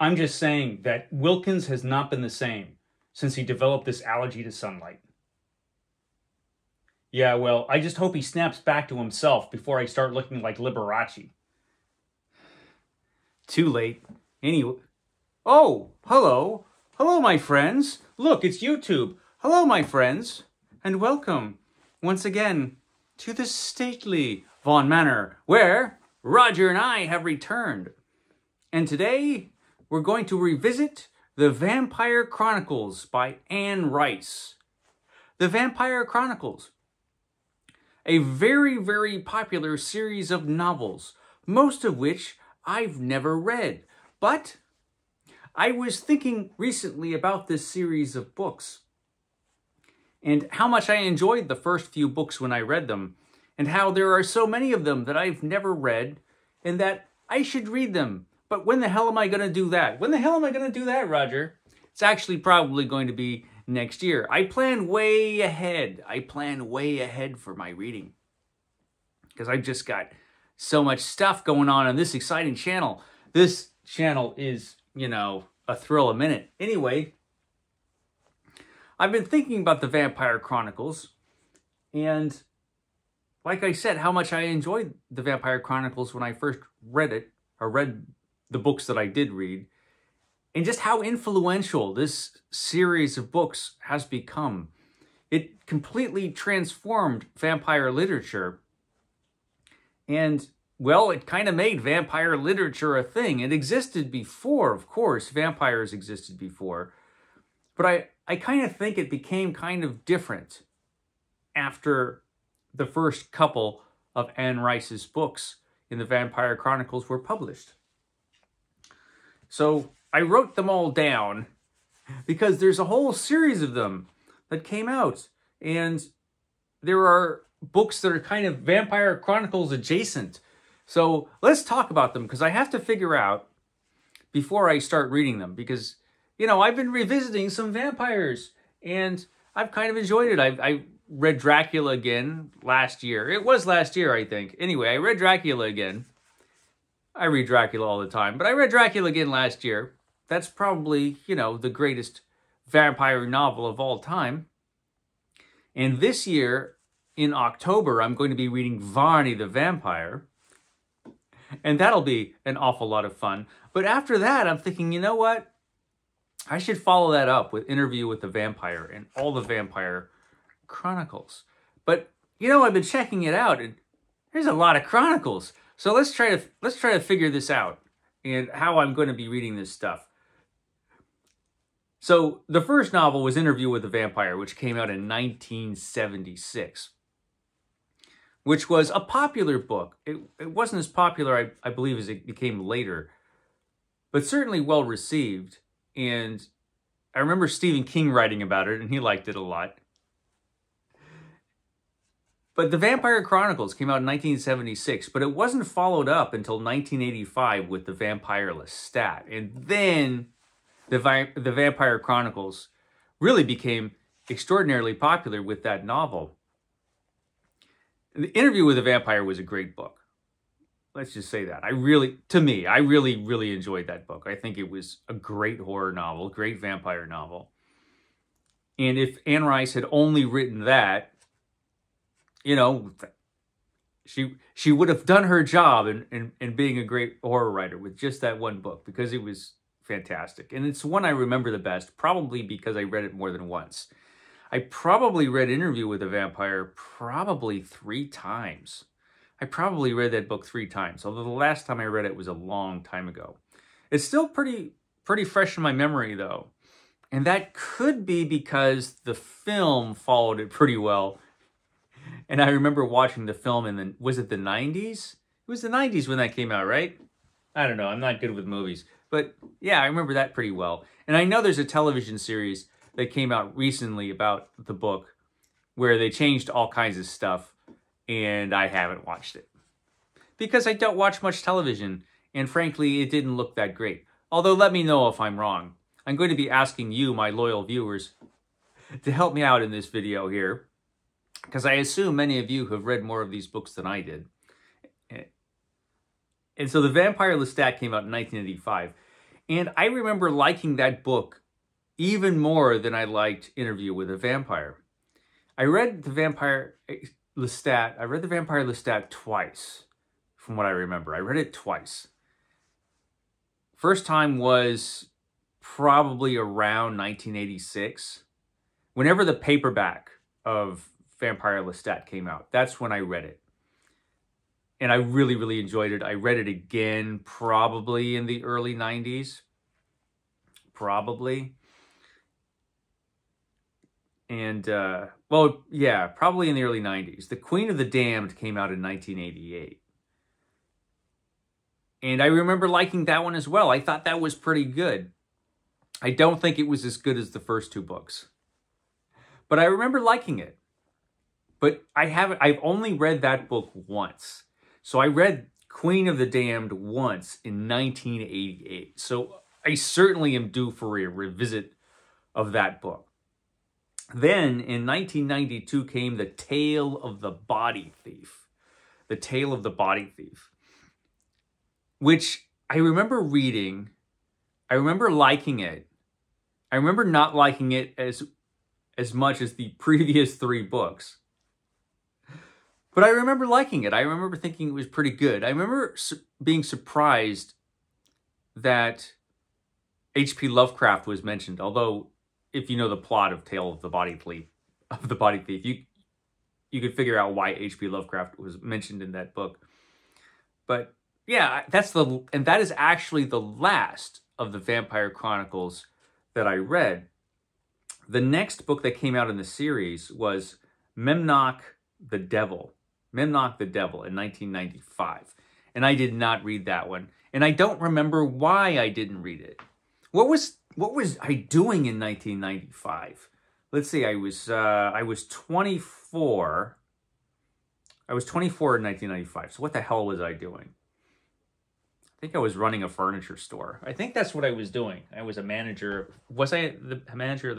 I'm just saying that Wilkins has not been the same since he developed this allergy to sunlight. Yeah, well, I just hope he snaps back to himself before I start looking like Liberace. Too late. Anyway. Oh, hello. Hello, my friends. Look, it's YouTube. Hello, my friends. And welcome, once again, to the stately Vaughn Manor, where Roger and I have returned. And today, we're going to revisit The Vampire Chronicles by Anne Rice. The Vampire Chronicles. A very, very popular series of novels, most of which I've never read. But I was thinking recently about this series of books and how much I enjoyed the first few books when I read them, and how there are so many of them that I've never read and that I should read them. But when the hell am I going to do that? When the hell am I going to do that, Roger? It's actually probably going to be next year. I plan way ahead. I plan way ahead for my reading, because I've just got so much stuff going on this exciting channel. This channel is, you know, a thrill a minute. Anyway, I've been thinking about the Vampire Chronicles, and like I said, how much I enjoyed the Vampire Chronicles when I first read it, or read the books that I did read, and just how influential this series of books has become. It completely transformed vampire literature, and, well, it kind of made vampire literature a thing. It existed before, of course. Vampires existed before. But I kind of think it became kind of different after the first couple of Anne Rice's books in the Vampire Chronicles were published. So I wrote them all down because there's a whole series of them that came out. And there are books that are kind of Vampire Chronicles adjacent. So let's talk about them, because I have to figure out before I start reading them, because, you know, I've been revisiting some vampires and I've kind of enjoyed it. I read Dracula again last year. It was last year, I think. Anyway, I read Dracula again. I read Dracula all the time, but I read Dracula again last year. That's probably, you know, the greatest vampire novel of all time. And this year, in October, I'm going to be reading Varney the Vampire. And that'll be an awful lot of fun. But after that, I'm thinking, you know what? I should follow that up with Interview with the Vampire and all the Vampire Chronicles. But, you know, I've been checking it out, and there's a lot of chronicles. So let's try to figure this out and how I'm going to be reading this stuff. So the first novel was Interview with the Vampire, which came out in 1976, which was a popular book. It wasn't as popular, I believe, as it became later, but certainly well received. And I remember Stephen King writing about it, and he liked it a lot. But the Vampire Chronicles came out in 1976, but it wasn't followed up until 1985 with the Vampire Lestat. And then the Vampire Chronicles really became extraordinarily popular with that novel. The Interview with the Vampire was a great book. Let's just say that. I really enjoyed that book. I think it was a great horror novel, great vampire novel. And if Anne Rice had only written that, you know, she would have done her job in being a great horror writer with just that one book, because it was fantastic. And it's one I remember the best, probably because I read it more than once. I probably read Interview with a Vampire probably 3 times. I probably read that book 3 times, although the last time I read it was a long time ago. It's still pretty fresh in my memory, though. And that could be because the film followed it pretty well. And I remember watching the film in was it the 90s? It was the 90s when that came out, right? I don't know. I'm not good with movies. But yeah, I remember that pretty well. And I know there's a television series that came out recently about the book where they changed all kinds of stuff, and I haven't watched it because I don't watch much television, and frankly, it didn't look that great. Although, let me know if I'm wrong. I'm going to be asking you, my loyal viewers, to help me out in this video here, because I assume many of you have read more of these books than I did. And so The Vampire Lestat came out in 1985. And I remember liking that book even more than I liked Interview with a Vampire. I read the Vampire Lestat twice, from what I remember. I read it twice. First time was probably around 1986. Whenever the paperback of Vampire Lestat came out, that's when I read it. And I really, really enjoyed it. I read it again probably in the early 90s. Probably. And, well, yeah, probably in the early 90s. The Queen of the Damned came out in 1988. And I remember liking that one as well. I thought that was pretty good. I don't think it was as good as the first two books. But I remember liking it. But I've only read that book once. So I read Queen of the Damned once in 1988. So I certainly am due for a revisit of that book. Then in 1992 came The Tale of the Body Thief. The Tale of the Body Thief. Which I remember reading. I remember liking it. I remember not liking it as much as the previous three books. But I remember liking it. I remember thinking it was pretty good. I remember being surprised that H.P. Lovecraft was mentioned. Although, if you know the plot of Tale of the Body Thief, you could figure out why H.P. Lovecraft was mentioned in that book. But yeah, that is actually the last of the Vampire Chronicles that I read. The next book that came out in the series was Memnoch the Devil in 1995. And I did not read that one. And I don't remember why I didn't read it. What was I doing in 1995? Let's see, I was 24. I was 24 in 1995. So what the hell was I doing? I think I was running a furniture store. I think that's what I was doing. I was a manager. Was I the manager of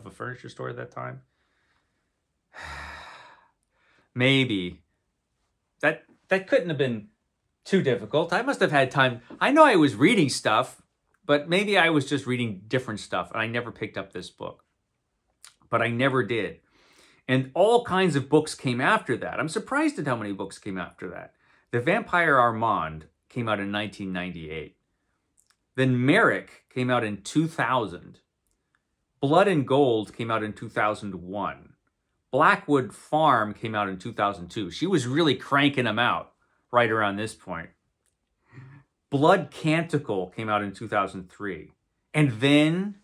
a furniture store at that time? Maybe. That couldn't have been too difficult. I must have had time. I know I was reading stuff, but maybe I was just reading different stuff, and I never picked up this book. But I never did. And all kinds of books came after that. I'm surprised at how many books came after that. The Vampire Armand came out in 1998. Then Merrick came out in 2000. Blood and Gold came out in 2001. Blackwood Farm came out in 2002. She was really cranking them out right around this point. Blood Canticle came out in 2003. And then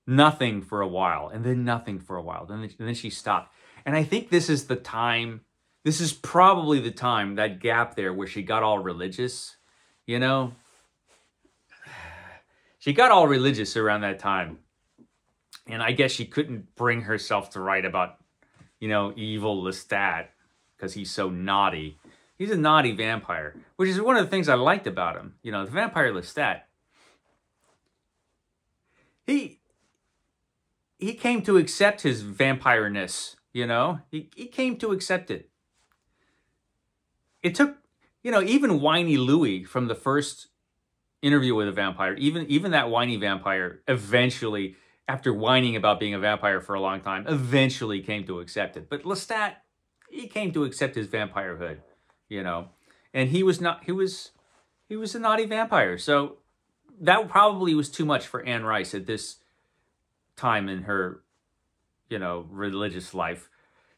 nothing for a while. And then nothing for a while. And then she stopped. And I think this is the time, this is probably the time, that gap there where she got all religious, you know? She got all religious around that time. And I guess she couldn't bring herself to write about, you know, evil Lestat because he's so naughty. He's a naughty vampire, which is one of the things I liked about him. You know, the Vampire Lestat. He came to accept his vampireness, you know? He came to accept it. It took, you know, even whiny Louis from the first Interview with a Vampire, even that whiny vampire eventually, after whining about being a vampire for a long time, eventually came to accept it. But Lestat, he came to accept his vampirehood, you know? And he was a naughty vampire. So that probably was too much for Anne Rice at this time in her, you know, religious life.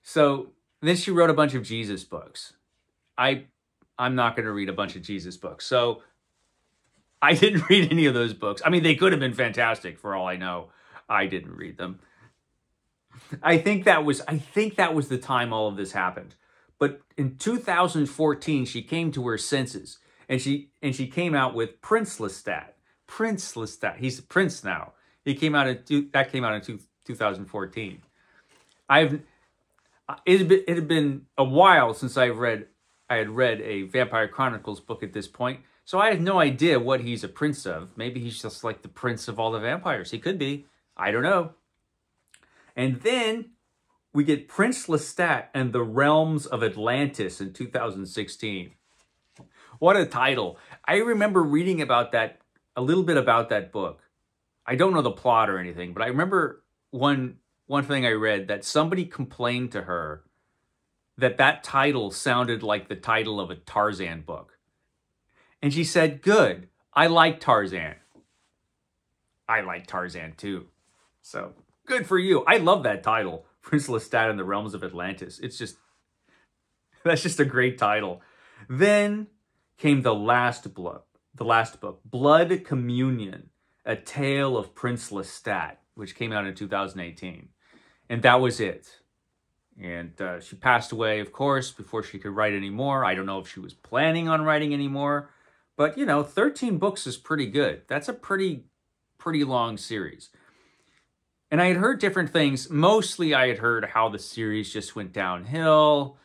So then she wrote a bunch of Jesus books. I'm not going to read a bunch of Jesus books. So I didn't read any of those books. I mean, they could have been fantastic for all I know. I didn't read them. I think that was the time all of this happened. But in 2014, she came to her senses, and she came out with Prince Lestat. Prince Lestat. He's a prince now. That came out in 2014. It had been a while since I had read a Vampire Chronicles book at this point, so I had no idea what he's a prince of. Maybe he's just like the prince of all the vampires. He could be. I don't know. And then we get Prince Lestat and the Realms of Atlantis in 2016. What a title. I remember reading about that a little bit about that book. I don't know the plot or anything, but I remember one thing I read, that somebody complained to her that title sounded like the title of a Tarzan book. And she said, good, I like Tarzan. I like Tarzan too. So, good for you. I love that title, Prince Lestat and the Realms of Atlantis. That's just a great title. Then came the last book, Blood Communion, A Tale of Prince Lestat, which came out in 2018. And that was it. And she passed away, of course, before she could write any more. I don't know if she was planning on writing any more. But, 13 books is pretty good. That's a pretty long series. And I had heard different things. Mostly I had heard how the series just went downhill,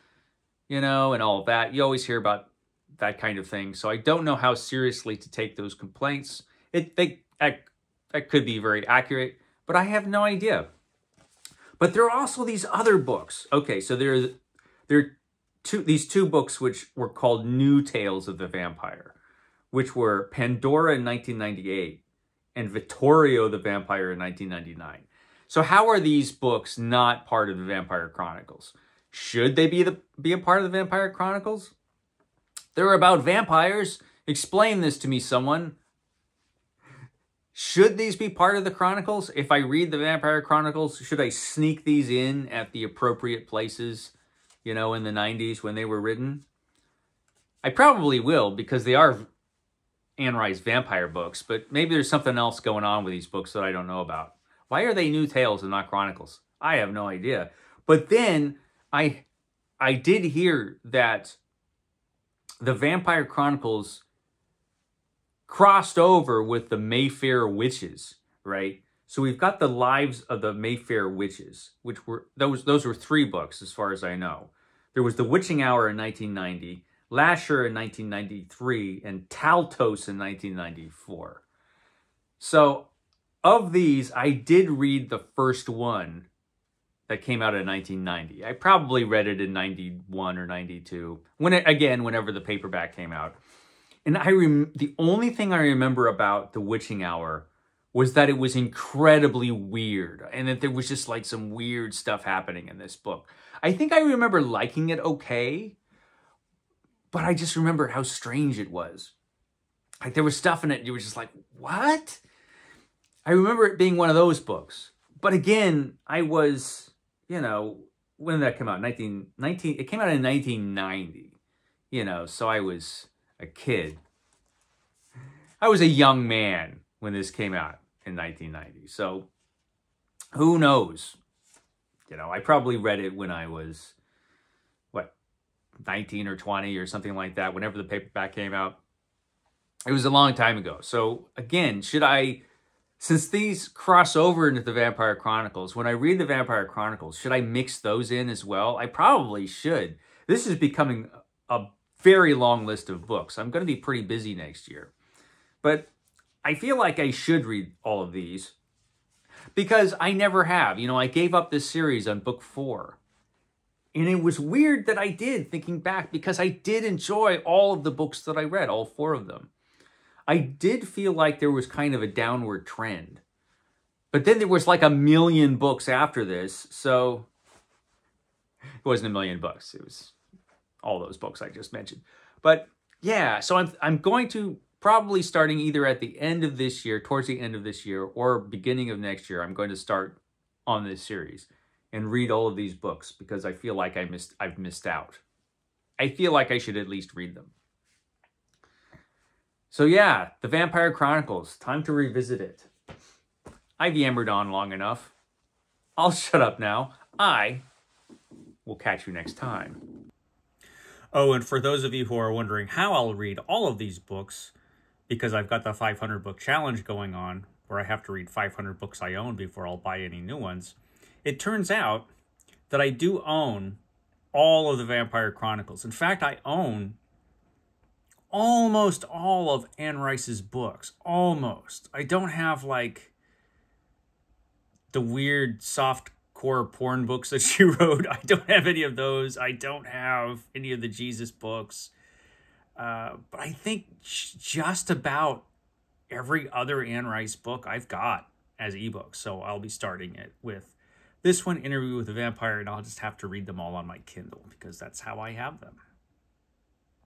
and all of that. You always hear about that kind of thing. So I don't know how seriously to take those complaints. That could be very accurate, but I have no idea. But there are also these other books. Okay, so there are these two books which were called New Tales of the Vampire, which were Pandora in 1998 and Vittorio the Vampire in 1999. So how are these books not part of the Vampire Chronicles? Should they be a part of the Vampire Chronicles? They're about vampires. Explain this to me, someone. Should these be part of the Chronicles? If I read the Vampire Chronicles, should I sneak these in at the appropriate places, in the 90s when they were written? I probably will, because they are Anne Rice vampire books, but maybe there's something else going on with these books that I don't know about. Why are they New Tales and not Chronicles? I have no idea. But then I did hear that the Vampire Chronicles crossed over with the Mayfair Witches, right? So we've got the Lives of the Mayfair Witches, which were those were 3 books as far as I know. There was The Witching Hour in 1990, Lasher in 1993, and Taltos in 1994. So of these, I did read the first one that came out in 1990. I probably read it in 91 or 92, whenever the paperback came out. And the only thing I remember about The Witching Hour was that it was incredibly weird, and that there was just like some weird stuff happening in this book. I think I remember liking it okay, but I just remember how strange it was. Like there was stuff in it, you were just like, what? I remember it being one of those books. But again, I was, when did that come out? It came out in 1990, so I was a kid. I was a young man when this came out in 1990. So who knows? I probably read it when I was, 19 or 20 or something like that, whenever the paperback came out. It was a long time ago. So again, since these cross over into the Vampire Chronicles, when I read the Vampire Chronicles, should I mix those in as well? I probably should. This is becoming a very long list of books. I'm going to be pretty busy next year. But I feel like I should read all of these because I never have. I gave up this series on book 4. And it was weird that I did, thinking back, because I did enjoy all of the books that I read, all 4 of them. I did feel like there was kind of a downward trend. But then there was like a million books after this, so it wasn't a million books. It was all those books I just mentioned. But yeah, so I'm going to probably starting either at the end of this year, towards the end of this year, or beginning of next year, I'm going to start on this series and read all of these books because I feel like I've missed out. I feel like I should at least read them. So yeah, the Vampire Chronicles, time to revisit it. I've yammered on long enough. I'll shut up now. I will catch you next time. Oh, and for those of you who are wondering how I'll read all of these books, because I've got the 500 book challenge going on, where I have to read 500 books I own before I'll buy any new ones, it turns out that I do own all of the Vampire Chronicles. In fact, I own almost all of Anne Rice's books. Almost. I don't have, like, the weird soft-core porn books that she wrote. I don't have any of those. I don't have any of the Jesus books. But I think just about every other Anne Rice book I've got as ebooks. So I'll be starting it with this one, Interview with a Vampire, and I'll just have to read them all on my Kindle because that's how I have them.